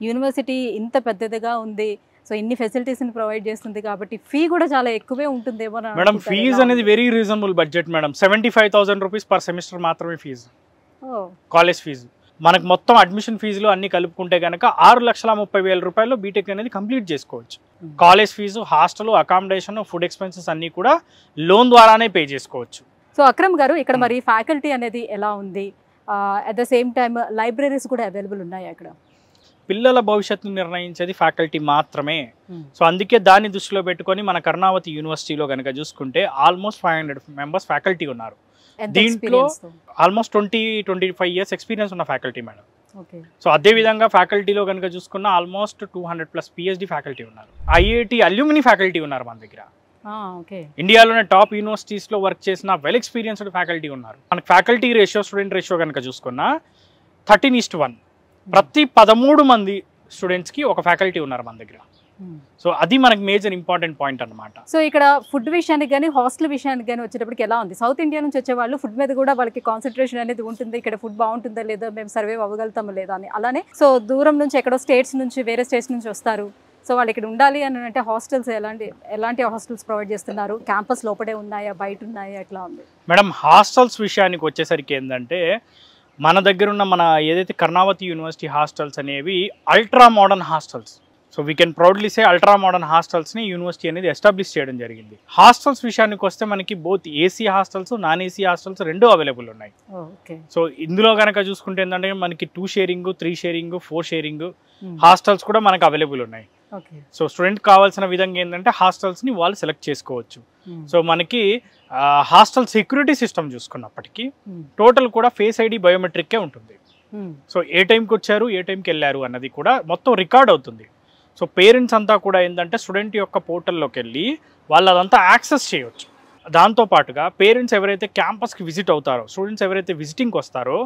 యూనివర్సిటీ ఇంత పెద్దదిగా ఉంది, సో ఇన్ని ఫెసిలిటీస్ని ప్రొవైడ్ చేస్తుంది కాబట్టి ఫీ కూడా చాలా ఎక్కువే ఉంటుందేమో మేడం. ఫీజు అనేది very reasonable budget madam. 75,000 rupees per semester మాత్రమే ఫీజు, కాలేజ్ ఫీజు. మనకు మొత్తం అడ్మిషన్ ఫీజులు అన్ని కలుపుకుంటే కనుక 6,30,000 రూపాయలు బీటెక్ అనేది కంప్లీట్ చేసుకోవచ్చు. College fee, hostel, accommodation, food expenses అన్నీ కూడా లోన్ ద్వారానే పే చేసుకోవచ్చు. సో అక్రమ్ గారు, ఇక్కడ మరి ఫ్యాకల్టీ అనేది ఎలా ఉంది? At the same time libraries కూడా అవైలబుల్ ఉన్నాయి అక్కడ? పిల్లల భవిష్యత్తును నిర్ణయించేది ఫ్యాకల్టీ మాత్రమే. సో అందుకే దాన్ని దృష్టిలో పెట్టుకొని మన కర్ణావతి యూనివర్సిటీలో కనుక చూసుకుంటే ఆల్మోస్ట్ 500 మెంబర్స్ ఫ్యాకల్టీ ఉన్నారు. దీంట్లో ఆల్మోస్ట్ 20-25 years ఎక్స్పీరియన్స్ ఉన్న ఫ్యాకల్టీ మేడం. సో అదేవిధంగా ఫ్యాకల్టీలో కనుక చూసుకున్న ఆల్మోస్ట్ 200+ PhD ఫ్యాకల్టీ ఉన్నారు. IIT అల్యూమిని ఫ్యాకల్టీ ఉన్నారు మన దగ్గర. ఓకే. ఇండియాలోనే టాప్ యూనివర్సిటీస్లో వర్క్ చేసిన వెల్ ఎక్స్పీరియన్స్డ్ ఫ్యాకల్టీ ఉన్నారు. మనకి ఫ్యాకల్టీ రేషియో స్టూడెంట్ రేషియో కనుక చూసుకున్నా 13:1. ప్రతి 13 మంది స్టూడెంట్స్కి ఒక ఫ్యాకల్టీ ఉన్నారు మన దగ్గర. సో అది మనకి మేజర్ ఇంపార్టెంట్ పాయింట్ అనమాట. సో ఇక్కడ ఫుడ్ విషయానికి కానీ హాస్టల్ విషయానికి కానీ వచ్చేటప్పటికి ఎలా ఉంది? సౌత్ ఇండియా నుంచి వచ్చే వాళ్ళు ఫుడ్ మీద కూడా వాళ్ళకి కాన్సన్ట్రేషన్ అనేది ఉంటుంది. ఇక్కడ ఫుడ్ బాగుంటుందా లేదా, మేము సర్వే అవ్వగలుగుతామా లేదా అని. అలానే సో దూరం నుంచి ఎక్కడో స్టేట్స్ నుంచి వేరే స్టేట్స్ నుంచి వస్తారు. సో వాళ్ళు ఇక్కడ ఉండాలి అని అంటే హాస్టల్స్ ఎలాంటి హాస్టల్స్ ప్రొవైడ్ చేస్తున్నారు? క్యాంపస్ లోపడే ఉన్నాయా, బయట ఉన్నాయా, ఎట్లా ఉంది మేడం? హాస్టల్స్ విషయానికి వచ్చేసరికి ఏంటంటే మన దగ్గర ఉన్న మన ఏదైతే కర్ణావతి యూనివర్సిటీ హాస్టల్స్ అనేవి ultra modern hostels. So we can proudly say ultra modern హాస్టల్స్ని యూనివర్సిటీ అనేది ఎస్టాబ్లిష్ చేయడం జరిగింది. హాస్టల్స్ విషయానికి వస్తే మనకి both AC hostels, non AC hostels రెండూ అవైలబుల్ ఉన్నాయి. సో ఇందులో కనుక చూసుకుంటే ఏంటంటే మనకి 2 షేరింగ్, 3 షేరింగ్, 4 షేరింగ్ హాస్టల్స్ కూడా మనకి అవైలబుల్ ఉన్నాయి. సో స్టూడెంట్ కావాల్సిన విధంగా ఏంటంటే హాస్టల్స్ని వాళ్ళు సెలెక్ట్ చేసుకోవచ్చు. సో మనకి హాస్టల్ సెక్యూరిటీ సిస్టమ్ చూసుకున్నప్పటికీ టోటల్ కూడా ఫేస్ ఐడి బయోమెట్రిక్కే ఉంటుంది. సో ఏ టైంకి వచ్చారు, ఏ టైంకి వెళ్ళారు అన్నది కూడా మొత్తం రికార్డ్ అవుతుంది. సో పేరెంట్స్ అంతా కూడా ఏంటంటే స్టూడెంట్ యొక్క పోర్టల్లోకి వెళ్ళి వాళ్ళు అదంతా యాక్సెస్ చేయవచ్చు. దాంతోపాటుగా పేరెంట్స్ ఎవరైతే క్యాంపస్కి విజిట్ అవుతారో, స్టూడెంట్స్ ఎవరైతే విజిటింగ్కి వస్తారో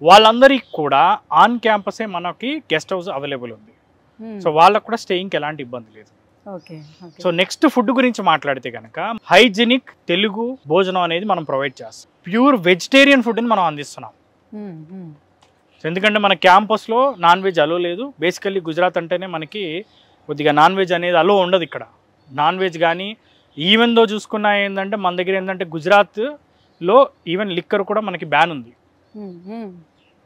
వాళ్ళందరికీ కూడా ఆన్ క్యాంపసే మనకి గెస్ట్ హౌస్ అవైలబుల్ ఉంది. సో వాళ్ళకు కూడా స్టేయింగ్కి ఎలాంటి ఇబ్బంది లేదు. సో నెక్స్ట్ ఫుడ్ గురించి మాట్లాడితే కనుక హైజీనిక్ తెలుగు భోజనం అనేది మనం ప్రొవైడ్ చేస్తాం. ప్యూర్ వెజిటేరియన్ ఫుడ్ని మనం అందిస్తున్నాం. ఎందుకంటే మన క్యాంపస్లో నాన్ వెజ్ అలో లేదు. బేసికల్లీ గుజరాత్ అంటేనే మనకి కొద్దిగా నాన్ వెజ్ అనేది అలో ఉండదు. ఇక్కడ నాన్ వెజ్ కానీ ఈవెన్ దో చూసుకున్నా ఏంటంటే మన దగ్గర ఏంటంటే గుజరాత్లో ఈవెన్ లిక్కర్ కూడా మనకి బ్యాన్ ఉంది.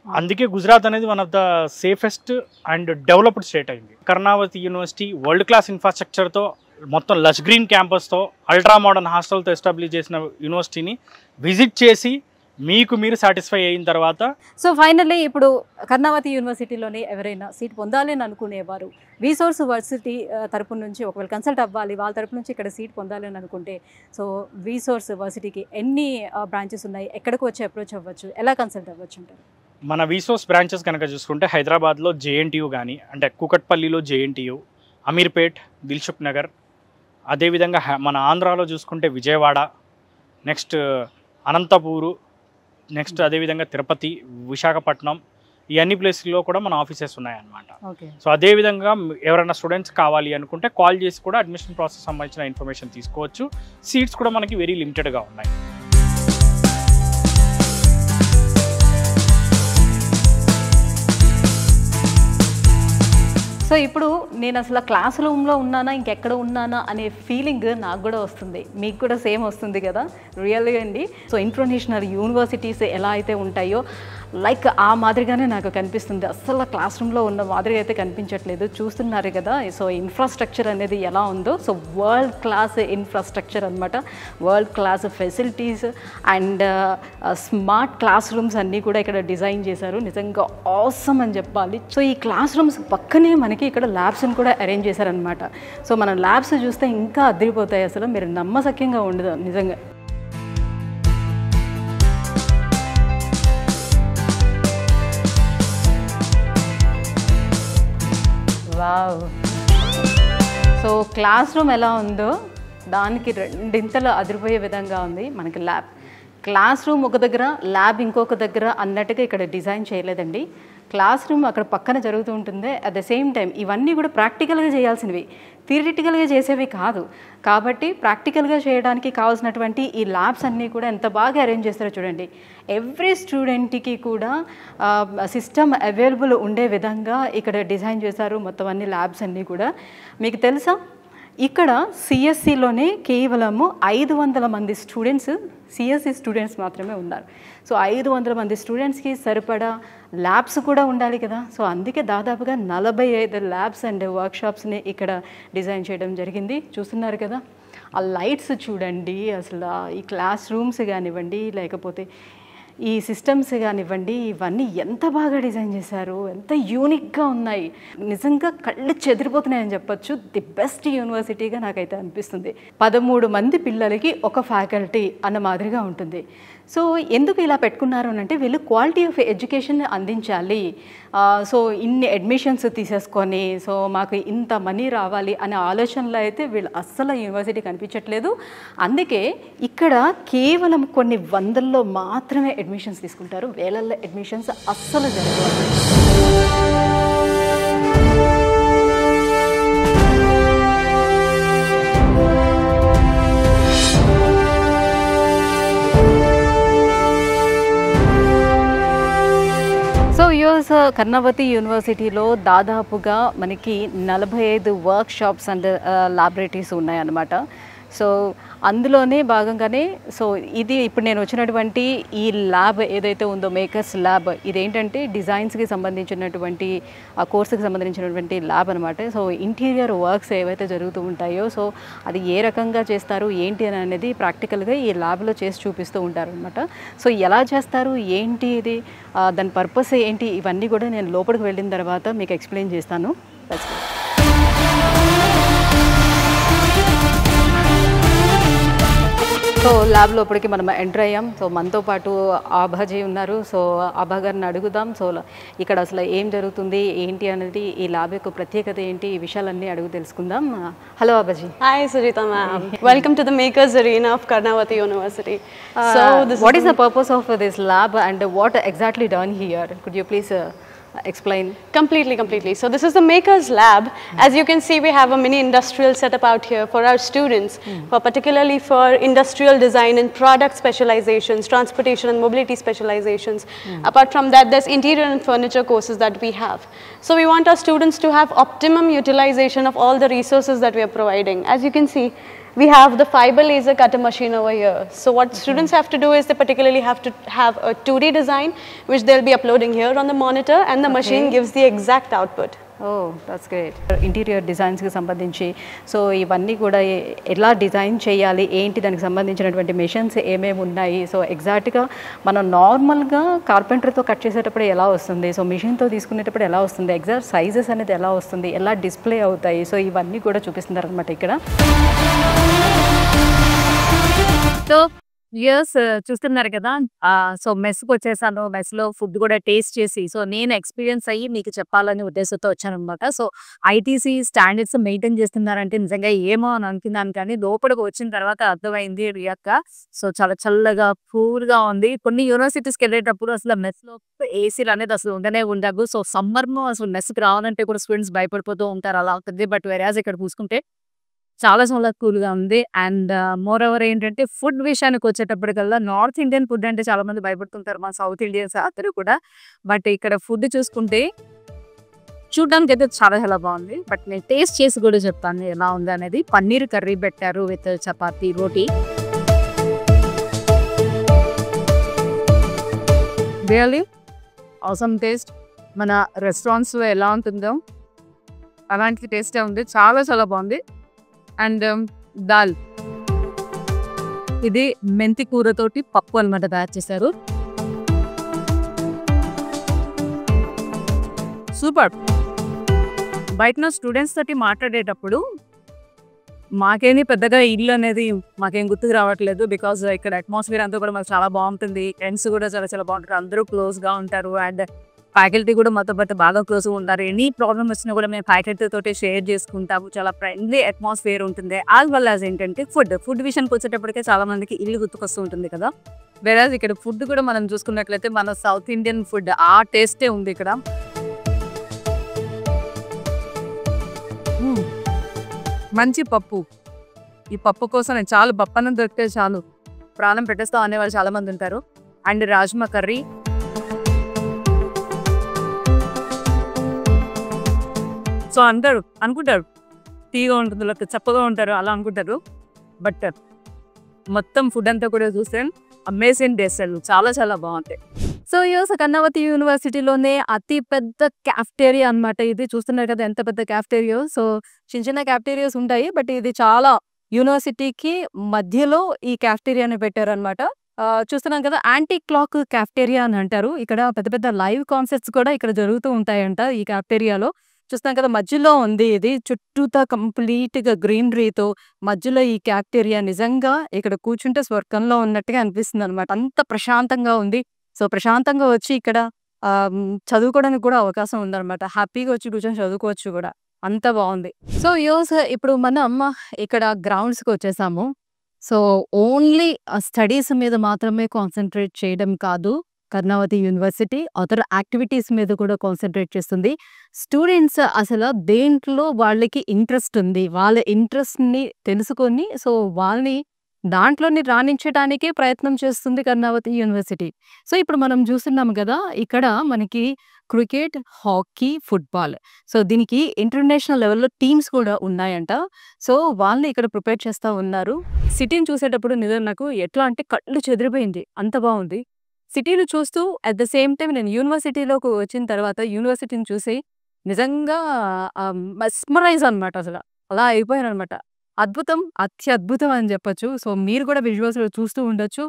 అందుకే గుజరాత్ అనేది one of the safest and developed state అయింది. కర్ణావతి యూనివర్సిటీ వరల్డ్ క్లాస్ ఇన్ఫ్రాస్ట్రక్చర్తో మొత్తం లష్ గ్రీన్ క్యాంపస్తో అల్ట్రా మోడర్న్ హాస్టల్తో ఎస్టాబ్లిష్ చేసిన యూనివర్సిటీని విజిట్ చేసి మీకు మీరు సాటిస్ఫై అయిన తర్వాత సో ఫైనల్లీ ఇప్పుడు కర్ణావతి యూనివర్సిటీలోని ఎవరైనా సీట్ పొందాలి అని అనుకునేవారు విసోర్స్ వర్సిటీ తరపు నుంచి ఒకవేళ కన్సల్ట్ అవ్వాలి, వాళ్ళ తరపు నుంచి ఇక్కడ సీట్ పొందాలి అని అనుకుంటే సో విసోర్స్ వర్సిటీకి ఎన్ని బ్రాంచెస్ ఉన్నాయి, ఎక్కడికి వచ్చి అప్రోచ్ అవ్వచ్చు, ఎలా కన్సల్ట్ అవ్వచ్చు అంటారు? మన విసోర్స్ బ్రాంచెస్ కనుక చూసుకుంటే హైదరాబాద్లో జేఎన్టీయూ కానీ, అంటే కూకట్పల్లిలో జేఎన్టీయూ, అమీర్పేట్, దిల్సుఖ్ నగర్, అదేవిధంగా మన ఆంధ్రాలో చూసుకుంటే విజయవాడ, నెక్స్ట్ అనంతపూరు, నెక్స్ట్ అదేవిధంగా తిరుపతి, విశాఖపట్నం, ఈ అన్ని ప్లేస్లో కూడా మన ఆఫీసెస్ ఉన్నాయన్నమాట. సో అదేవిధంగా ఎవరైనా స్టూడెంట్స్ కావాలి అనుకుంటే కాల్ చేసి కూడా అడ్మిషన్ ప్రాసెస్ సంబంధించిన ఇన్ఫర్మేషన్ తీసుకోవచ్చు. సీట్స్ కూడా మనకి వెరీ లిమిటెడ్గా ఉన్నాయి. సో ఇప్పుడు నేను అసలు క్లాస్ రూమ్లో ఉన్నానా ఇంకెక్కడ ఉన్నానా అనే ఫీలింగ్ నాకు కూడా వస్తుంది, మీకు కూడా సేమ్ వస్తుంది కదా రియల్గా అండి. సో ఇంటర్నేషనల్ యూనివర్సిటీస్ ఎలా అయితే ఉంటాయో లైక్ ఆ మాదిరిగానే నాకు కనిపిస్తుంది. అసలు క్లాస్ రూమ్లో ఉన్న మాదిరిగా అయితే కనిపించట్లేదు, చూస్తున్నారు కదా. సో ఇన్ఫ్రాస్ట్రక్చర్ అనేది ఎలా ఉందో, సో వరల్డ్ క్లాస్ ఇన్ఫ్రాస్ట్రక్చర్ అనమాట, world class facilities and smart class rooms అన్నీ కూడా ఇక్కడ డిజైన్ చేశారు. నిజంగా ఆసమ్ అని చెప్పాలి. సో ఈ క్లాస్ రూమ్స్ పక్కనే మనకి ఇక్కడ ల్యాబ్స్ని కూడా అరేంజ్ చేశారనమాట. సో మనం ల్యాబ్స్ చూస్తే ఇంకా అదిరిపోతాయి, అసలు మీరు నమ్మశక్యంగా ఉండదు నిజంగా. వావ్. సో క్లాస్ రూమ్ ఎలా ఉందో దానికి రెండింతలు అదిరిపోయే విధంగా ఉంది. మనకి ల్యాబ్, క్లాస్ రూమ్ ఒక దగ్గర, ల్యాబ్ ఇంకొక దగ్గర అన్నట్టుగా ఇక్కడ డిజైన్ చేయలేదండి. క్లాస్ రూమ్ అక్కడ పక్కన జరుగుతూ ఉంటుంది. అట్ ద సేమ్ టైం ఇవన్నీ కూడా ప్రాక్టికల్గా చేయాల్సినవి, థియరిటికల్గా చేసేవి కాదు. కాబట్టి ప్రాక్టికల్గా చేయడానికి కావాల్సినటువంటి ఈ ల్యాబ్స్ అన్నీ కూడా ఎంత బాగా అరేంజ్ చేస్తారో చూడండి. ఎవ్రీ స్టూడెంట్కి కూడా సిస్టమ్ అవైలబుల్ ఉండే విధంగా ఇక్కడ డిజైన్ చేశారు మొత్తం అన్ని ల్యాబ్స్ అన్నీ కూడా. మీకు తెలుసా ఇక్కడ సిఎస్సిలోనే కేవలము 500 మంది స్టూడెంట్స్, సిఎస్సి స్టూడెంట్స్ మాత్రమే ఉన్నారు. సో 500 మంది స్టూడెంట్స్కి సరిపడా ల్యాబ్స్ కూడా ఉండాలి కదా. సో అందుకే దాదాపుగా 45 ల్యాబ్స్ అండ్ వర్క్షాప్స్ని ఇక్కడ డిజైన్ చేయడం జరిగింది. చూస్తున్నారు కదా ఆ లైట్స్ చూడండి, అసలు ఈ క్లాస్ రూమ్స్ కానివ్వండి, లేకపోతే ఈ సిస్టమ్స్ కానివ్వండి, ఇవన్నీ ఎంత బాగా డిజైన్ చేశారు, ఎంత యూనిక్గా ఉన్నాయి. నిజంగా కళ్ళు చెదిరిపోతున్నాయని చెప్పొచ్చు. ది బెస్ట్ యూనివర్సిటీగా నాకైతే అనిపిస్తుంది. 13 మంది పిల్లలకి ఒక ఫ్యాకల్టీ అన్న మాదిరిగా ఉంటుంది. సో ఎందుకు ఇలా పెట్టుకున్నారు అని అంటే వీళ్ళు క్వాలిటీ ఆఫ్ ఎడ్యుకేషన్ అందించాలి. సో ఇన్ని అడ్మిషన్స్ తీసేసుకొని సో మాకు ఇంత మనీ రావాలి అనే ఆలోచనలో అయితే వీళ్ళు అస్సలు యూనివర్సిటీ కనిపించట్లేదు. అందుకే ఇక్కడ కేవలం కొన్ని వందల్లో మాత్రమే అడ్మిషన్స్ తీసుకుంటారు, వేలల్లో అడ్మిషన్స్ అస్సలు జరగవు. సో యూఎస్ కర్ణావతి యూనివర్సిటీలో దాదాపుగా మనకి 45 వర్క్ షాప్స్ అండ్ ల్యాబొరేటరీస్ ఉన్నాయన్నమాట. సో అందులోనే భాగంగానే సో ఇది ఇప్పుడు నేను వచ్చినటువంటి ఈ ల్యాబ్ ఏదైతే ఉందో మేకర్స్ ల్యాబ్, ఇదేంటంటే డిజైన్స్కి సంబంధించినటువంటి ఆ కోర్సుకి సంబంధించినటువంటి ల్యాబ్ అనమాట. సో ఇంటీరియర్ వర్క్స్ ఏవైతే జరుగుతూ ఉంటాయో సో అది ఏ రకంగా చేస్తారు ఏంటి అని అనేది ప్రాక్టికల్గా ఈ ల్యాబ్లో చేసి చూపిస్తూ ఉంటారు అనమాట. సో ఎలా చేస్తారు ఏంటి ఇది దాని పర్పస్ ఏంటి ఇవన్నీ కూడా నేను లోపలికి వెళ్ళిన తర్వాత మీకు ఎక్స్ప్లెయిన్ చేస్తాను. సో ల్యాబ్ లోపలికి మనం ఎంటర్ అయ్యాం. సో మనతో పాటు ఆభాజీ ఉన్నారు. సో ఆభా గారిని అడుగుదాం సో ఇక్కడ అసలు ఏం జరుగుతుంది ఏంటి అనేది, ఈ ల్యాబ్ యొక్క ప్రత్యేకత ఏంటి, ఈ విషయాలన్నీ అడుగు తెలుసుకుందాం. Hello ఆభాజీ. Hi Sujita ma'am. Welcome to the Makers Arena of Karnavati University. What is the purpose of this lab and what exactly done here? Could you please explain? Completely. So this is the Makers Lab. As you can see, we have a mini industrial setup out here for our students, particularly for industrial design and product specializations, transportation and mobility specializations. Apart from that, there's interior and furniture courses that we have. So we want our students to have optimum utilization of all the resources that we are providing. As you can see, we have the fiber laser cutter machine over here. So what students have to do is they particularly have to have a 2D design which they'll be uploading here on the monitor, and the machine gives the exact output. Oh, that's great. Interior డిజైన్స్కి సంబంధించి so ఇవన్నీ కూడా ఎలా design చేయాలి ఏంటి, దానికి సంబంధించినటువంటి machines ఏమేమి ఉన్నాయి, సో ఎగ్జాక్ట్గా మనం నార్మల్గా కార్పెంటర్తో కట్ చేసేటప్పుడు ఎలా వస్తుంది, సో మిషన్తో తీసుకునేటప్పుడు ఎలా వస్తుంది, ఎగ్జాక్ట్ సైజెస్ అనేది ఎలా వస్తుంది, ఎలా డిస్ప్లే అవుతాయి, సో ఇవన్నీ కూడా చూపిస్తున్నారు అనమాట ఇక్కడ. సో ఇయర్స్ చూస్తున్నారు కదా. సో మెస్కి వచ్చేసాను. మెస్లో ఫుడ్ కూడా టేస్ట్ చేసి సో నేను ఎక్స్పీరియన్స్ అయ్యి మీకు చెప్పాలనే ఉద్దేశంతో వచ్చాను అనమాట. సో ఐటీసీ స్టాండర్డ్స్ మెయింటైన్ చేస్తున్నారంటే నిజంగా ఏమో అని అనుకున్నాను, కానీ లోపలికి వచ్చిన తర్వాత అర్థమైంది రియాక్క. సో చాలా చల్లగా కూల్గా ఉంది. కొన్ని యూనివర్సిటీస్కి వెళ్ళేటప్పుడు అసలు మెస్లో ఏసీలు అనేది అసలు ఉండవు. సో సమ్మర్లో అసలు మెస్కి రావాలంటే కూడా స్టూడెంట్స్ భయపడిపోతూ ఉంటారు, అలా అవుతుంది. బట్ వెరాజ్ ఇక్కడ చూసుకుంటే చాలా చాలా కూల్గా ఉంది. అండ్ మోర్ ఓవర్ ఏంటంటే ఫుడ్ విషయానికి వచ్చేటప్పటికల్లా నార్త్ ఇండియన్ ఫుడ్ అంటే చాలా మంది భయపడుతుంటారు, మా సౌత్ ఇండియన్స్ అందరూ కూడా. బట్ ఇక్కడ ఫుడ్ చూసుకుంటే చూడడానికి అయితే చాలా చాలా బాగుంది. బట్ నేను టేస్ట్ చేసి కూడా చెప్తాను ఎలా ఉంది అనేది. పన్నీర్ కర్రీ పెట్టారు with chapati roti. Really awesome taste. మన రెస్టారెంట్స్లో ఎలా ఉంటుందో అలాంటి టేస్టే ఉంది, చాలా చాలా బాగుంది. అండ్ దాల్, ఇది మెంతి కూరతోటి పప్పు అనమాట తయారు చేశారు. సూపర్. బయట స్టూడెంట్స్ తోటి మాట్లాడేటప్పుడు మాకేమి పెద్దగా ఇల్లు అనేది మాకేం గుర్తుకు రావట్లేదు, బికాజ్ ఇక్కడ అట్మాస్ఫియర్ అంతా కూడా మాకు చాలా బాగుంటుంది. ఫ్రెండ్స్ కూడా చాలా చాలా బాగుంటారు, అందరూ క్లోజ్గా ఉంటారు. అండ్ ఫ్యాకల్టీ కూడా మాతో పాటు బాగా క్లోజ్గా ఉంటారు. ఎనీ ప్రాబ్లమ్ వచ్చినా కూడా మేము ఫ్యాకల్టీతో షేర్ చేసుకుంటాము. చాలా ఫ్రెండ్లీ అట్మాస్ఫియర్ ఉంటుంది. యాజ్ వెల్ యాజ్ ఏంటంటే ఫుడ్ విషయానికి వచ్చేటప్పటికే చాలా మందికి ఇల్లు గుర్తుకొస్తూ ఉంటుంది కదా. వేరేజ్ ఇక్కడ ఫుడ్ కూడా మనం చూసుకున్నట్లయితే మన సౌత్ ఇండియన్ ఫుడ్ ఆ టేస్టే ఉంది ఇక్కడ. మంచి పప్పు. ఈ పప్పు కోసం నేను చాలు పప్పన్నం దొరికితే చాలు ప్రాణం పెట్టేస్తాం అనేవాళ్ళు చాలా మంది ఉంటారు. అండ్ రాజ్మా కర్రీ, సో అందరూ అనుకుంటారు తీగా ఉంటుంది లేకపోతే చప్పగా ఉంటారు అలా అనుకుంటారు. బట్ మొత్తం ఫుడ్ అంతా కూడా చూస్తే అమేజింగ్ టేస్ట్, చాలా చాలా బాగుంటాయి. సో యూఎస్ కర్ణావతి యూనివర్సిటీలోనే అతి పెద్ద క్యాఫ్టేరియా అనమాట. ఇది చూస్తున్నారు కదా ఎంత పెద్ద క్యాఫ్టేరియో. సో చిన్న చిన్న క్యాఫ్టేరియాస్ ఉంటాయి, బట్ ఇది చాలా యూనివర్సిటీకి మధ్యలో ఈ క్యాఫ్టేరియాని పెట్టారనమాట. చూస్తున్నాం కదా, యాంటీ క్లాక్ క్యాఫ్టేరియా అని అంటారు. ఇక్కడ పెద్ద పెద్ద లైవ్ కాన్సర్ట్స్ కూడా ఇక్కడ జరుగుతూ ఉంటాయంట ఈ క్యాఫ్టేరియాలో. చూస్తాం కదా మధ్యలో ఉంది ఇది. చుట్టూతా కంప్లీట్‌గా గ్రీనరీతో మధ్యలో ఈ క్యాఫ్టేరియా నిజంగా ఇక్కడ కూర్చుంటే స్వర్గంలో ఉన్నట్టుగా అనిపిస్తుందనమాట. అంత ప్రశాంతంగా ఉంది. సో, ప్రశాంతంగా వచ్చి ఇక్కడ చదువుకోవడానికి కూడా అవకాశం ఉందనమాట. హ్యాపీగా వచ్చి కూర్చొని చదువుకోవచ్చు కూడా. అంత బావుంది. సో, ఇప్పుడు మనం ఇక్కడ గ్రౌండ్స్‌కొచ్చేసాము. సో, ఓన్లీ స్టడీస్ మీద మాత్రమే కాన్సంట్రేట్ చేయడం కాదు కర్ణావతి యూనివర్సిటీ. అదర్ యాక్టివిటీస్ మీద కూడా కాన్సంట్రేట్ చేస్తుంది. స్టూడెంట్స్ అసలు దేంట్లో వాళ్ళకి ఇంట్రెస్ట్ ఉంది. వాళ్ళ ఇంట్రెస్ట్‌ని తెలుసుకొని సో, వాళ్ళని దాంట్లోని రాణించడానికే ప్రయత్నం చేస్తుంది కర్ణావతి యూనివర్సిటీ. సో, ఇప్పుడు మనం చూస్తున్నాము గదా! ఇక్కడ మనకి క్రికెట్, హాకీ, ఫుట్‌బాల్. సో, దీనికి ఇంటర్నేషనల్ లెవెల్‌లో టీమ్స్ కూడా ఉన్నాయంట. సో, వాళ్ళని ఇక్కడ ప్రిపేర్ చేస్తా ఉన్నారు. సిటీని చూసేటప్పుడు నిజంగా నాకు ఎట్లా అంటే కళ్ళు చెదిరిపోయింది. అంత బావుంది. సిటీని చూస్తూ అట్ ద సేమ్ టైమ్ నేను యూనివర్సిటీలోకి వచ్చిన తర్వాత యూనివర్సిటీని చూసి నిజంగా మెస్మరైజ్ అనమాట అసల. అలా అయిపోయాననమాట. అద్భుతం, అత్యద్భుతం అని చెప్పొచ్చు. సో, మీరు కూడా విజువల్స్‌లో చూస్తూ ఉండొచ్చు.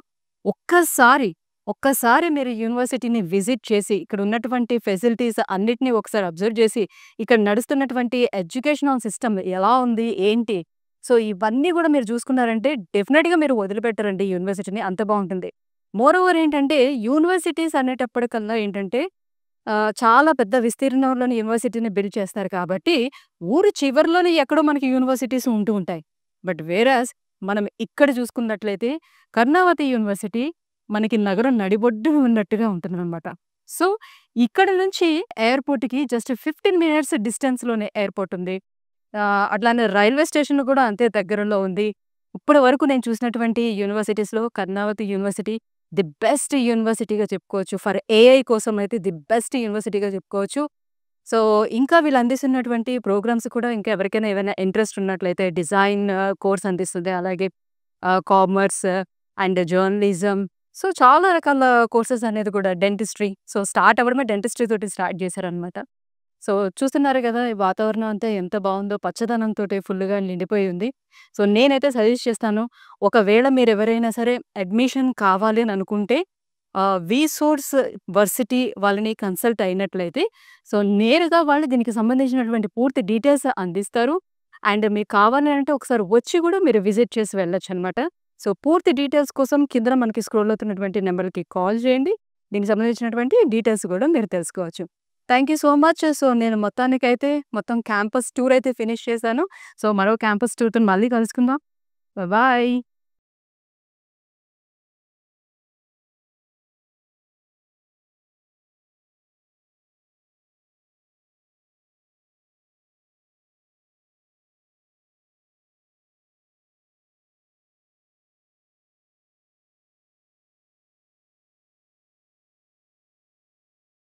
ఒక్కసారి మీరు యూనివర్సిటీని విజిట్ చేసి ఇక్కడ ఉన్నటువంటి ఫెసిలిటీస్ అన్నిటిని ఒకసారి అబ్జర్వ్ చేసి ఇక్కడ నడుస్తున్నటువంటి ఎడ్యుకేషనల్ సిస్టమ్ ఎలా ఉంది, ఏంటి? సో, ఇవన్నీ కూడా మీరు చూసుకున్నారంటే డెఫినెట్‌గా మీరు వదిలిపెట్టరండి యూనివర్సిటీని. అంత బావుంటుంది. మోరోవర్ ఏంటంటే యూనివర్సిటీస్ అనేటప్పటికల్లా ఏంటంటే చాలా పెద్ద విస్తీర్ణంలోని యూనివర్సిటీని బిల్డ్ చేస్తారు కాబట్టి ఊరు చివరిలోనే ఎక్కడో మనకి యూనివర్సిటీస్ ఉంటూ ఉంటాయి. బట్ వేరాస్ మనం ఇక్కడ చూసుకున్నట్లయితే కర్ణావతి యూనివర్సిటీ మనకి నగరం నడిబొడ్డున ఉన్నట్టుగా ఉంటుందన్నమాట. సో, ఇక్కడ నుంచి ఎయిర్‌పోర్ట్‌కి జస్ట్ 15 మినిట్స్ డిస్టెన్స్‌లోనే ఎయిర్‌పోర్ట్ ఉంది. అట్లానే రైల్వే స్టేషన్ కూడా అంతే దగ్గరలో ఉంది. ఇప్పటి వరకు నేను చూసినటువంటి యూనివర్సిటీస్‌లో కర్ణావతి యూనివర్సిటీ ది బెస్ట్ యూనివర్సిటీగా చెప్పుకోవచ్చు. ఫర్ ఏఐ కోసం అయితే ది బెస్ట్ యూనివర్సిటీగా చెప్పుకోవచ్చు. సో, ఇంకా వీళ్ళు అందిస్తున్నటువంటి ప్రోగ్రామ్స్ కూడా ఇంకా ఎవరికైనా ఏవైనా ఇంట్రెస్ట్ ఉన్నట్లయితే డిజైన్ కోర్స్ అందిస్తుంది. అలాగే కామర్స్ అండ్ జర్నలిజం. సో, చాలా రకాల కోర్సెస్ అనేది కూడా డెంటిస్ట్రీ. సో, స్టార్ట్ అవ్వడమే డెంటిస్ట్రీ తోటి స్టార్ట్ చేశారనమాట. సో, చూస్తున్నారు కదా! ఈ వాతావరణం అంతా ఎంత బావుందో పచ్చదనంతోటి ఫుల్‌గా నిండిపోయి ఉంది. సో, నేనైతే సజెస్ట్ చేస్తాను. ఒకవేళ మీరెవరైనా సరే అడ్మిషన్ కావాలి అని అనుకుంటే విసోర్స్ వర్సిటీ వాళ్ళని కన్సల్ట్ అయినట్లయితే సో, నేరుగా వాళ్ళు దీనికి సంబంధించినటువంటి పూర్తి డీటెయిల్స్ అందిస్తారు. అండ్ మీకు కావాలి అంటే ఒకసారి వచ్చి కూడా మీరు విజిట్ చేసి వెళ్ళొచ్చనమాట. సో, పూర్తి డీటెయిల్స్ కోసం కిందన మనకి స్క్రోల్ అవుతున్నటువంటి నెంబర్‌కి కాల్ చేయండి. దీనికి సంబంధించినటువంటి డీటెయిల్స్ కూడా మీరు తెలుసుకోవచ్చు. Thank you so much. So, నేను మొత్తానికైతే మొత్తం క్యాంపస్ టూర్ అయితే ఫినిష్ చేశాను. సో, మరో క్యాంపస్ టూర్‌తో మళ్ళీ కలుసుకుందాం. బాయ్.